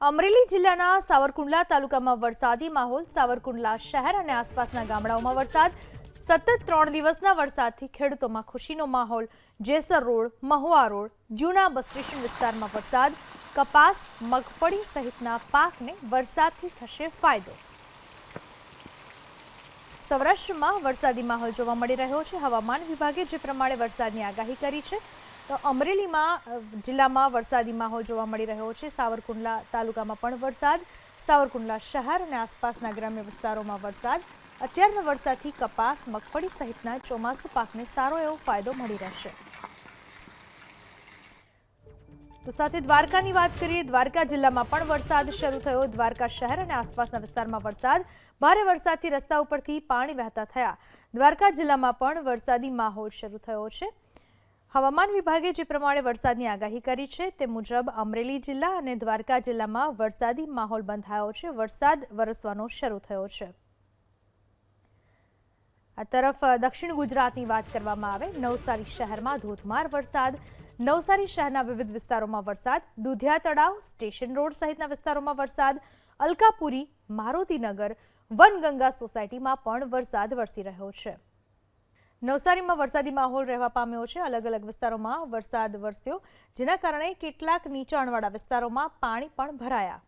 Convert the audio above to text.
અમરેલી જિલ્લાના સાવરકુંડલા તાલુકામાં વરસાદી માહોલ। સાવરકુંડલા શહેર અને આસપાસના ગામડાઓમાં વરસાદ। સતત 3 દિવસના વરસાદથી ખેડૂતોમાં ખુશીનો માહોલ। જેસર રોડ, મહુવા રોડ, જૂના બસ સ્ટેશન વિસ્તારમાં વરસાદ। કપાસ, મગફળી સહિતના પાકને વરસાદથી થશે ફાયદો। સૌરાષ્ટ્રમાં વરસાદી માહોલ જોવા મળી રહ્યો છે। હવામાન વિભાગે જે પ્રમાણે વરસાદની આગાહી કરી છે તો અમરેલીમાં જિલ્લામાં વરસાદી માહોલ જોવા મળી રહ્યો છે। સાવરકુંડલા તાલુકામાં પણ વરસાદ। સાવરકુંડલા શહેર અને આસપાસના ગ્રામ્ય વિસ્તારોમાં વરસાદ। અત્યારના વરસાદથી કપાસ, મગફળી સહિતના ચોમાસુ પાકને સારો એવો ફાયદો મળી રહેશે। તો સાથે દ્વારકાની વાત કરીએ। દ્વારકા જિલ્લામાં પણ વરસાદ શરૂ થયો। દ્વારકા શહેર અને આસપાસના વિસ્તારમાં વરસાદ। ભારે વરસાદથી રસ્તા ઉપરથી પાણી વહેતા થયા। દ્વારકા જિલ્લામાં પણ વરસાદી માહોલ શરૂ થયો છે। હવામાન વિભાગે જે પ્રમાણે વરસાદની આગાહી કરી છે તે મુજબ અમરેલી જિલ્લા અને દ્વારકા જિલ્લામાં વરસાદી માહોલ બંધાયો છે। વરસાદ વરસવાનો શરૂ થયો છે। આ તરફ દક્ષિણ ગુજરાતની વાત કરવામાં આવે, નવસારી શહેરમાં ધોધમાર વરસાદ। નવસારી શહેરના વિવિધ વિસ્તારોમાં વરસાદ। દુધિયા તળાવ, સ્ટેશન રોડ સહિતના વિસ્તારોમાં વરસાદ। અલકાપુરી, મારુતિનગર, વનગંગા સોસાયટીમાં પણ વરસાદ વરસી રહ્યો છે। નવસારીમાં વરસાદી માહોલ રહેવા પામ્યો છે। અલગ અલગ વિસ્તારોમાં વરસાદ વરસ્યો, જેના કારણે કેટલાક નીચાણવાળા વિસ્તારોમાં પાણી પણ ભરાયા।